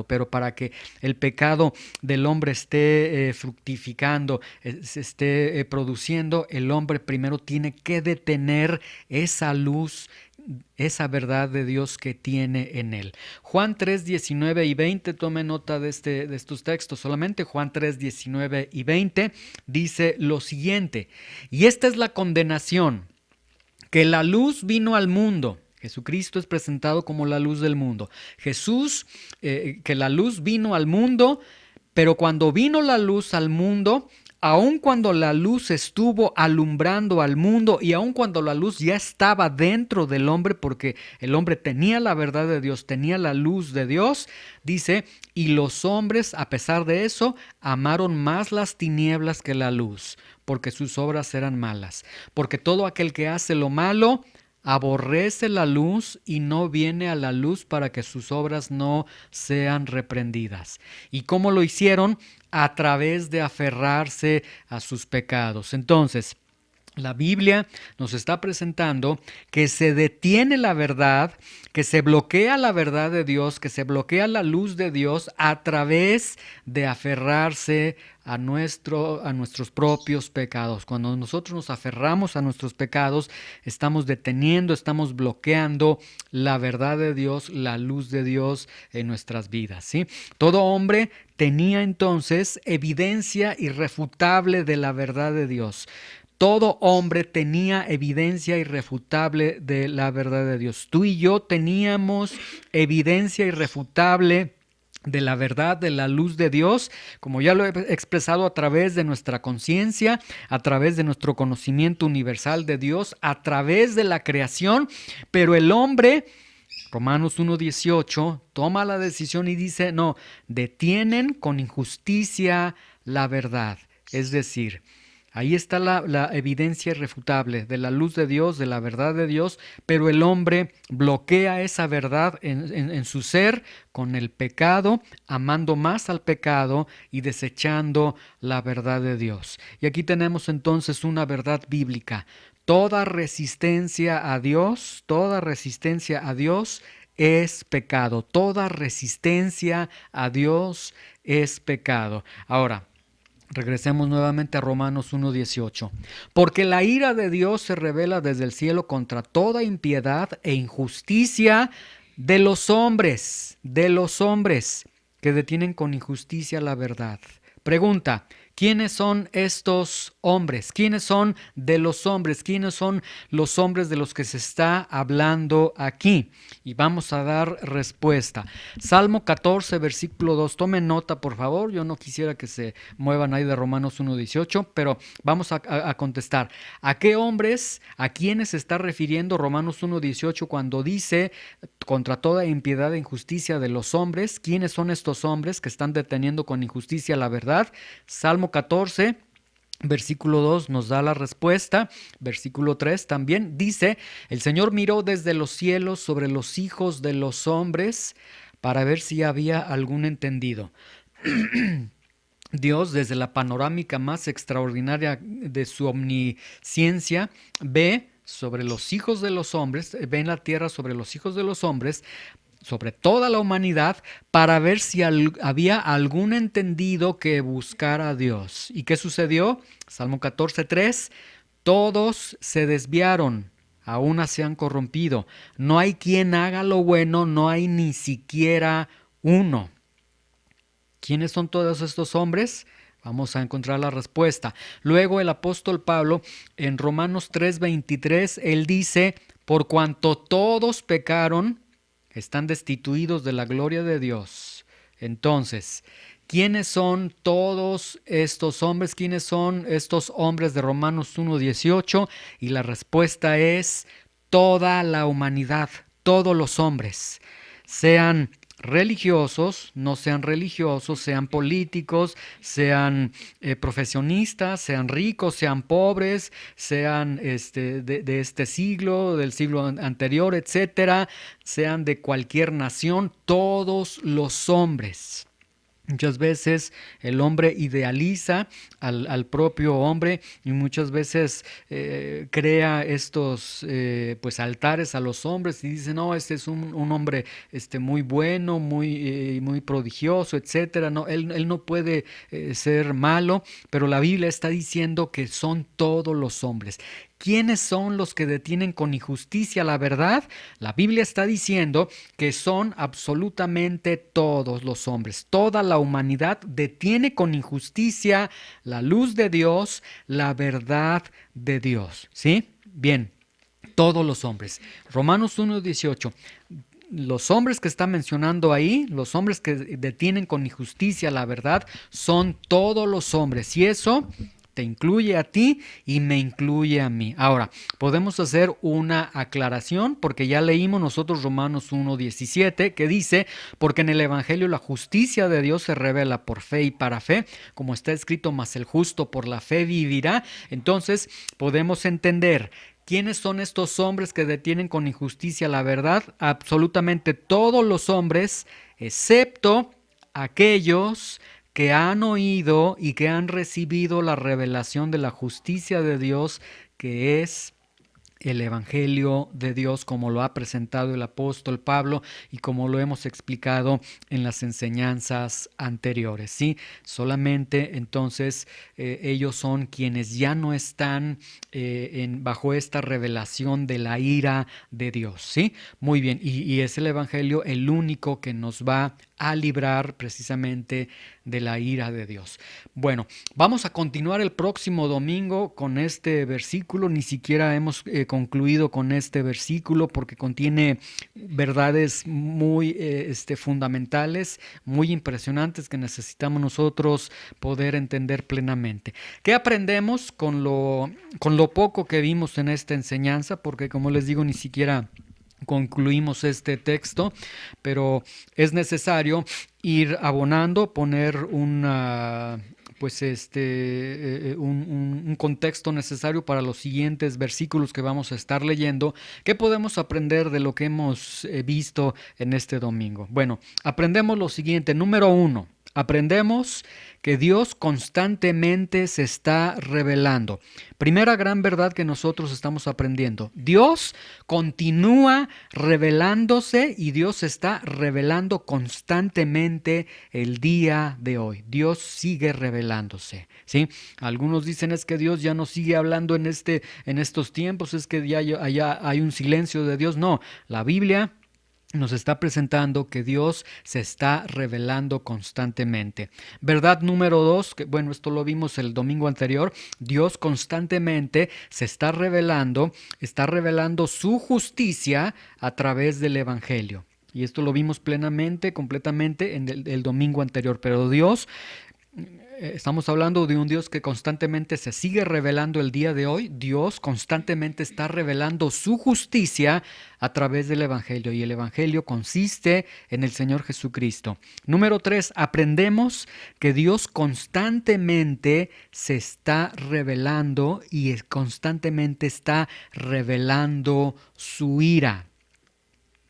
[SPEAKER 1] Pero para que el pecado del hombre esté fructificando, se esté produciendo, el hombre primero tiene que detener esa luz esa verdad de Dios que tiene en él. Juan 3, 19 y 20, tome nota de estos textos solamente. Juan 3, 19 y 20 dice lo siguiente: y esta es la condenación, que la luz vino al mundo. Jesucristo es presentado como la luz del mundo. Jesús, que la luz vino al mundo, pero cuando vino la luz al mundo, aun cuando la luz estuvo alumbrando al mundo y aun cuando la luz ya estaba dentro del hombre, porque el hombre tenía la verdad de Dios, tenía la luz de Dios, dice, y los hombres, a pesar de eso, amaron más las tinieblas que la luz, porque sus obras eran malas. Porque todo aquel que hace lo malo aborrece la luz y no viene a la luz para que sus obras no sean reprendidas. ¿Y cómo lo hicieron? A través de aferrarse a sus pecados. Entonces, la Biblia nos está presentando que se detiene la verdad, que se bloquea la verdad de Dios, que se bloquea la luz de Dios a través de aferrarse a nuestros propios pecados. Cuando nosotros nos aferramos a nuestros pecados, estamos deteniendo, estamos bloqueando la verdad de Dios, la luz de Dios en nuestras vidas, ¿sí? Todo hombre tenía entonces evidencia irrefutable de la verdad de Dios. Todo hombre tenía evidencia irrefutable de la verdad de Dios. Tú y yo teníamos evidencia irrefutable de la verdad, de la luz de Dios, como ya lo he expresado, a través de nuestra conciencia, a través de nuestro conocimiento universal de Dios, a través de la creación, pero el hombre, Romanos 1:18, toma la decisión y dice, no, detienen con injusticia la verdad, es decir, ahí está la evidencia irrefutable de la luz de Dios, de la verdad de Dios, pero el hombre bloquea esa verdad en su ser con el pecado, amando más al pecado y desechando la verdad de Dios. Y aquí tenemos entonces una verdad bíblica. Toda resistencia a Dios es pecado. Toda resistencia a Dios es pecado. Ahora, regresemos nuevamente a Romanos 1:18. Porque la ira de Dios se revela desde el cielo contra toda impiedad e injusticia de los hombres que detienen con injusticia la verdad. Pregunta: ¿quiénes son estos hombres? ¿Quiénes son de los hombres? ¿Quiénes son los hombres de los que se está hablando aquí? Y vamos a dar respuesta. Salmo 14, versículo 2. Tomen nota, por favor. Yo no quisiera que se muevan ahí de Romanos 1:18, pero vamos a contestar. ¿A qué hombres, a quiénes se está refiriendo Romanos 1:18 cuando dice contra toda impiedad e injusticia de los hombres? ¿Quiénes son estos hombres que están deteniendo con injusticia la verdad? Salmo 14, versículo 2 nos da la respuesta. Versículo 3 también dice: el Señor miró desde los cielos sobre los hijos de los hombres para ver si había algún entendido. Dios, desde la panorámica más extraordinaria de su omnisciencia, ve sobre los hijos de los hombres, ve en la tierra sobre los hijos de los hombres, sobre toda la humanidad, para ver si había algún entendido que buscara a Dios. ¿Y qué sucedió? Salmo 14:3, todos se desviaron, a una se han corrompido. No hay quien haga lo bueno, no hay ni siquiera uno. ¿Quiénes son todos estos hombres? Vamos a encontrar la respuesta. Luego el apóstol Pablo en Romanos 3:23, él dice: por cuanto todos pecaron, están destituidos de la gloria de Dios. Entonces, ¿quiénes son todos estos hombres? ¿Quiénes son estos hombres de Romanos 1:18? Y la respuesta es toda la humanidad, todos los hombres, sean religiosos, no sean religiosos, sean políticos, sean profesionistas, sean ricos, sean pobres, sean de este siglo, del siglo anterior, etcétera, sean de cualquier nación, todos los hombres. Muchas veces el hombre idealiza al propio hombre y muchas veces crea estos pues altares a los hombres y dice: no, este es un hombre muy bueno, muy prodigioso, etcétera. No, él no puede ser malo, pero la Biblia está diciendo que son todos los hombres. ¿Quiénes son los que detienen con injusticia la verdad? La Biblia está diciendo que son absolutamente todos los hombres. Toda la humanidad detiene con injusticia la luz de Dios, la verdad de Dios. ¿Sí? Bien, todos los hombres. Romanos 1:18. Los hombres que está mencionando ahí, los hombres que detienen con injusticia la verdad, son todos los hombres. Y eso te incluye a ti y me incluye a mí. Ahora, podemos hacer una aclaración porque ya leímos nosotros Romanos 1:17 que dice, porque en el Evangelio la justicia de Dios se revela por fe y para fe, como está escrito, mas el justo por la fe vivirá. Entonces, podemos entender ¿quiénes son estos hombres que detienen con injusticia la verdad? Absolutamente todos los hombres, excepto aquellos que han oído y que han recibido la revelación de la justicia de Dios, que es el Evangelio de Dios como lo ha presentado el apóstol Pablo y como lo hemos explicado en las enseñanzas anteriores, ¿sí? Solamente entonces ellos son quienes ya no están bajo esta revelación de la ira de Dios, ¿sí? Muy bien, y es el Evangelio el único que nos va a librar precisamente de la ira de Dios. Bueno, vamos a continuar el próximo domingo con este versículo. Ni siquiera hemos concluido con este versículo porque contiene verdades muy fundamentales, muy impresionantes que necesitamos nosotros poder entender plenamente. ¿Qué aprendemos con lo poco que vimos en esta enseñanza? Porque como les digo, ni siquiera concluimos este texto, pero es necesario ir abonando, poner un contexto necesario para los siguientes versículos que vamos a estar leyendo. ¿Qué podemos aprender de lo que hemos visto en este domingo? Bueno, aprendemos lo siguiente. Número 1. Aprendemos que Dios constantemente se está revelando. Primera gran verdad que nosotros estamos aprendiendo. Dios continúa revelándose y Dios se está revelando constantemente el día de hoy. Dios sigue revelándose, ¿sí? Algunos dicen es que Dios ya no sigue hablando en estos tiempos, es que ya hay un silencio de Dios. No, la Biblia nos está presentando que Dios se está revelando constantemente. Verdad número 2, que bueno, esto lo vimos el domingo anterior, Dios constantemente se está revelando su justicia a través del Evangelio. Y esto lo vimos plenamente, completamente en el domingo anterior. Pero Dios, estamos hablando de un Dios que constantemente se sigue revelando el día de hoy. Dios constantemente está revelando su justicia a través del Evangelio y el Evangelio consiste en el Señor Jesucristo. Número 3, aprendemos que Dios constantemente se está revelando y constantemente está revelando su ira.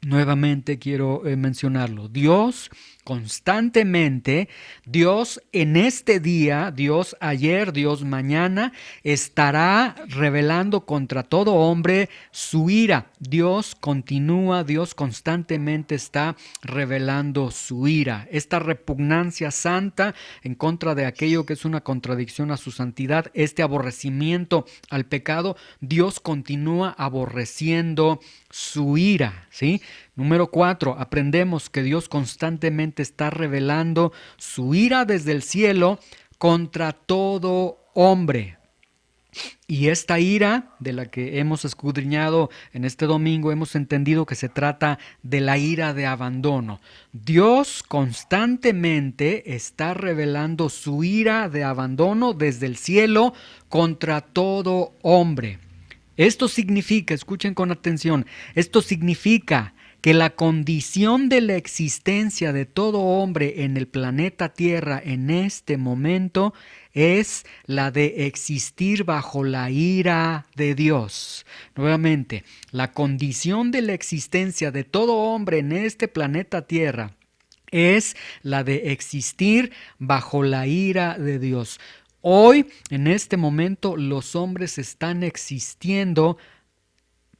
[SPEAKER 1] Nuevamente quiero mencionarlo. Dios constantemente, Dios en este día, Dios ayer, Dios mañana, estará revelando contra todo hombre su ira. Dios continúa, Dios constantemente está revelando su ira. Esta repugnancia santa en contra de aquello que es una contradicción a su santidad, este aborrecimiento al pecado, Dios continúa aborreciendo su ira, ¿sí? Número 4, aprendemos que Dios constantemente está revelando su ira desde el cielo contra todo hombre. Y esta ira de la que hemos escudriñado en este domingo, hemos entendido que se trata de la ira de abandono. Dios constantemente está revelando su ira de abandono desde el cielo contra todo hombre. Esto significa, escuchen con atención, esto significa que la condición de la existencia de todo hombre en el planeta Tierra en este momento es la de existir bajo la ira de Dios. Nuevamente, la condición de la existencia de todo hombre en este planeta Tierra es la de existir bajo la ira de Dios. Hoy, en este momento, los hombres están existiendo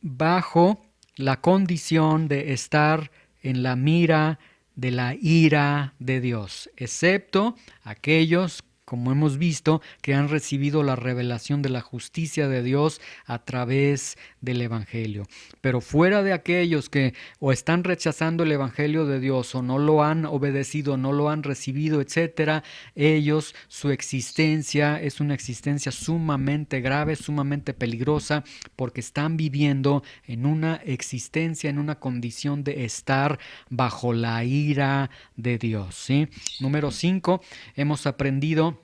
[SPEAKER 1] bajo la condición de estar en la mira de la ira de Dios, excepto aquellos como hemos visto, que han recibido la revelación de la justicia de Dios a través del Evangelio. Pero fuera de aquellos que o están rechazando el Evangelio de Dios o no lo han obedecido, no lo han recibido, etcétera, ellos, su existencia es una existencia sumamente grave, sumamente peligrosa, porque están viviendo en una existencia, en una condición de estar bajo la ira de Dios, ¿sí? Número 5, hemos aprendido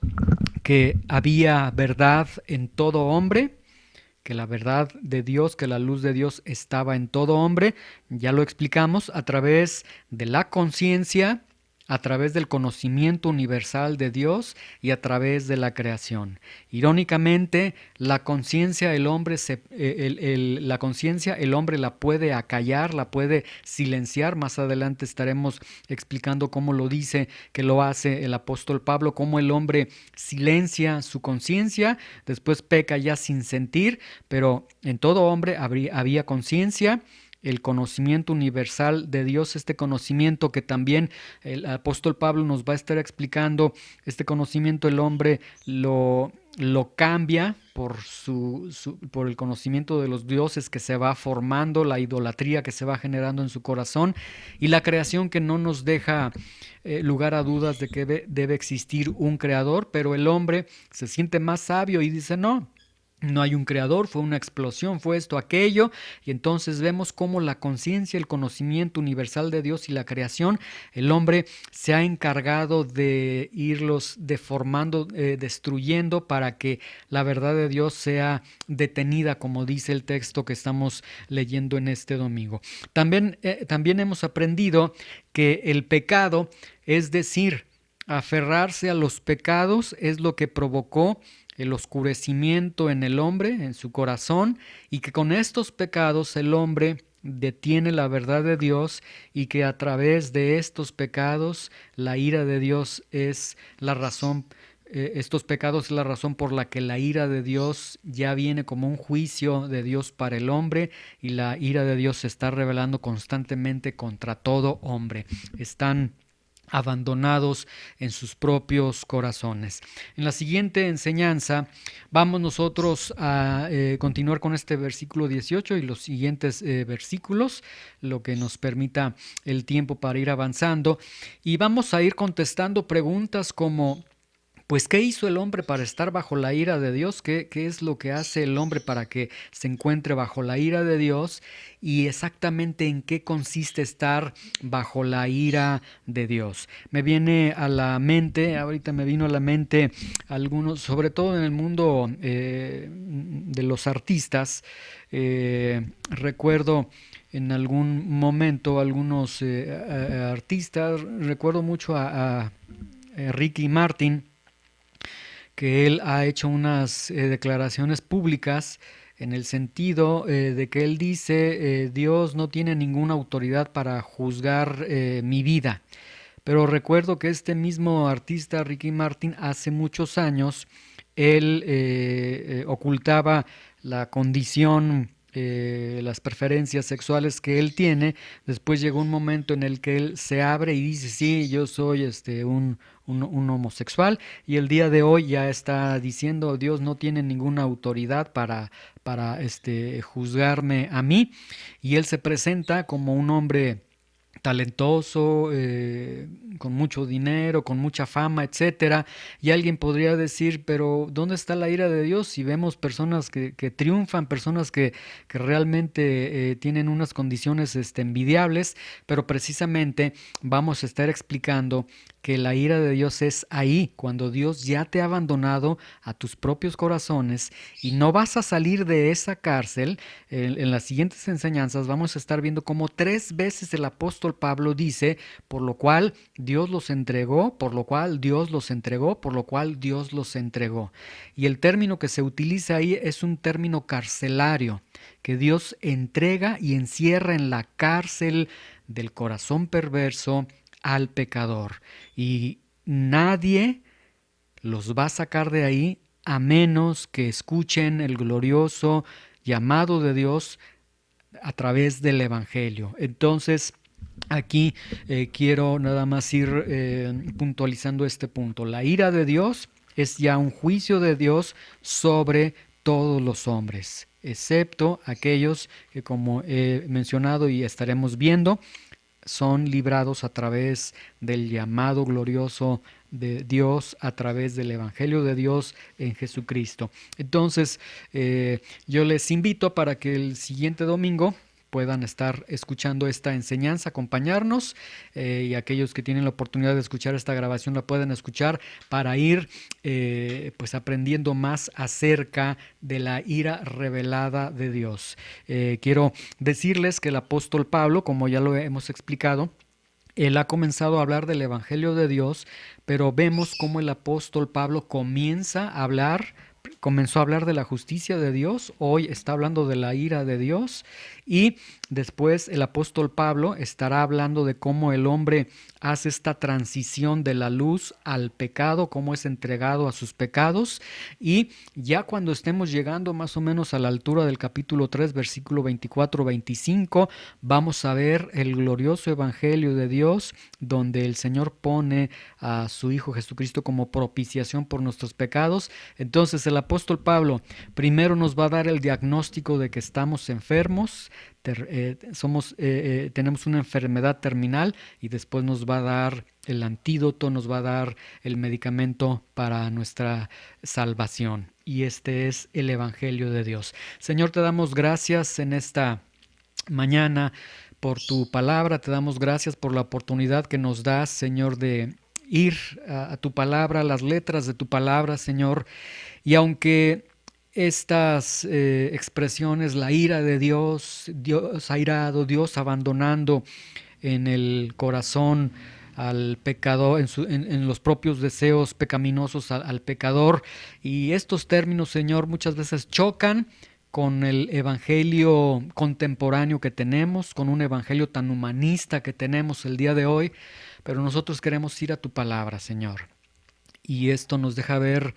[SPEAKER 1] que había verdad en todo hombre, que la verdad de Dios, que la luz de Dios estaba en todo hombre. Ya lo explicamos a través de la conciencia, a través del conocimiento universal de Dios y a través de la creación. Irónicamente, la conciencia el hombre el hombre la puede acallar, la puede silenciar. Más adelante estaremos explicando cómo lo dice, que lo hace el apóstol Pablo, cómo el hombre silencia su conciencia, después peca ya sin sentir, pero en todo hombre había conciencia, el conocimiento universal de Dios, este conocimiento que también el apóstol Pablo nos va a estar explicando, este conocimiento el hombre lo cambia por el conocimiento de los dioses que se va formando, la idolatría que se va generando en su corazón, y la creación que no nos deja lugar a dudas de que debe existir un creador, pero el hombre se siente más sabio y dice no hay un creador, fue una explosión, fue esto, aquello, y entonces vemos cómo la conciencia, el conocimiento universal de Dios y la creación, el hombre se ha encargado de irlos deformando, destruyendo para que la verdad de Dios sea detenida, como dice el texto que estamos leyendo en este domingo. También hemos aprendido que el pecado, es decir, aferrarse a los pecados, es lo que provocó el oscurecimiento en el hombre, en su corazón, y que con estos pecados el hombre detiene la verdad de Dios y que a través de estos pecados la ira de Dios es la razón. Estos pecados es la razón por la que la ira de Dios ya viene como un juicio de Dios para el hombre, y la ira de Dios se está revelando constantemente contra todo hombre. Están abandonados en sus propios corazones. En la siguiente enseñanza vamos nosotros a continuar con este versículo 18 y los siguientes versículos, lo que nos permita el tiempo para ir avanzando, y vamos a ir contestando preguntas como: pues, ¿qué hizo el hombre para estar bajo la ira de Dios? ¿Qué es lo que hace el hombre para que se encuentre bajo la ira de Dios? Y exactamente en qué consiste estar bajo la ira de Dios. Me viene a la mente, ahorita me vino a la mente algunos, sobre todo en el mundo de los artistas. Recuerdo en algún momento algunos artistas, recuerdo mucho a Ricky Martin, que él ha hecho unas declaraciones públicas en el sentido de que él dice, Dios no tiene ninguna autoridad para juzgar mi vida. Pero recuerdo que este mismo artista, Ricky Martin, hace muchos años, él ocultaba la condición, las preferencias sexuales que él tiene. Después llegó un momento en el que él se abre y dice, sí, yo soy un homosexual, y el día de hoy ya está diciendo, Dios no tiene ninguna autoridad para juzgarme a mí, y él se presenta como un hombre talentoso, con mucho dinero, con mucha fama, etcétera. Y alguien podría decir, pero ¿dónde está la ira de Dios? Si vemos personas que triunfan, personas que realmente tienen unas condiciones envidiables, pero precisamente vamos a estar explicando que la ira de Dios es ahí, cuando Dios ya te ha abandonado a tus propios corazones y no vas a salir de esa cárcel. En las siguientes enseñanzas vamos a estar viendo cómo 3 veces el apóstol Pablo dice, por lo cual Dios los entregó, por lo cual Dios los entregó, por lo cual Dios los entregó. Y el término que se utiliza ahí es un término carcelario, que Dios entrega y encierra en la cárcel del corazón perverso al pecador. Y nadie los va a sacar de ahí a menos que escuchen el glorioso llamado de Dios a través del Evangelio. Entonces, aquí quiero nada más ir puntualizando este punto. La ira de Dios es ya un juicio de Dios sobre todos los hombres, excepto aquellos que, como he mencionado y estaremos viendo, son librados a través del llamado glorioso de Dios, a través del Evangelio de Dios en Jesucristo. Entonces, yo les invito para que el siguiente domingo puedan estar escuchando esta enseñanza, acompañarnos, y aquellos que tienen la oportunidad de escuchar esta grabación la pueden escuchar para ir pues aprendiendo más acerca de la ira revelada de Dios. Quiero decirles que el apóstol Pablo, como ya lo hemos explicado, él ha comenzado a hablar del Evangelio de Dios, pero vemos cómo el apóstol Pablo comenzó a hablar de la justicia de Dios, hoy está hablando de la ira de Dios, y después el apóstol Pablo estará hablando de cómo el hombre hace esta transición de la luz al pecado, cómo es entregado a sus pecados, y ya cuando estemos llegando más o menos a la altura del capítulo 3, versículo 24-25, vamos a ver el glorioso Evangelio de Dios, donde el Señor pone a su Hijo Jesucristo como propiciación por nuestros pecados. Entonces el apóstol Pablo primero nos va a dar el diagnóstico de que estamos enfermos, tenemos una enfermedad terminal, y después nos va a dar el antídoto, nos va a dar el medicamento para nuestra salvación. Y este es el Evangelio de Dios. Señor, te damos gracias en esta mañana por tu palabra, te damos gracias por la oportunidad que nos das, Señor, de ir a tu palabra, las letras de tu palabra, Señor. Y aunque estas expresiones, la ira de Dios, Dios airado, Dios abandonando en el corazón al pecador, en los propios deseos pecaminosos al pecador, y estos términos, Señor, muchas veces chocan con el evangelio contemporáneo que tenemos, con un evangelio tan humanista que tenemos el día de hoy, pero nosotros queremos ir a tu palabra, Señor. Y esto nos deja ver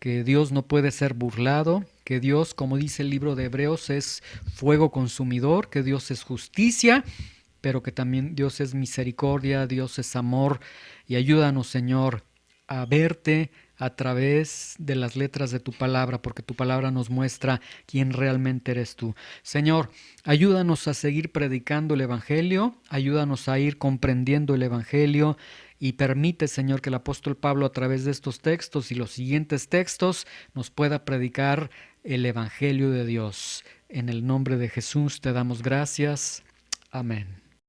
[SPEAKER 1] que Dios no puede ser burlado, que Dios, como dice el libro de Hebreos, es fuego consumidor, que Dios es justicia, pero que también Dios es misericordia, Dios es amor. Y ayúdanos, Señor, a verte a través de las letras de tu palabra, porque tu palabra nos muestra quién realmente eres tú. Señor, ayúdanos a seguir predicando el Evangelio, ayúdanos a ir comprendiendo el Evangelio, y permite, Señor, que el apóstol Pablo, a través de estos textos y los siguientes textos, nos pueda predicar el Evangelio de Dios. En el nombre de Jesús te damos gracias. Amén.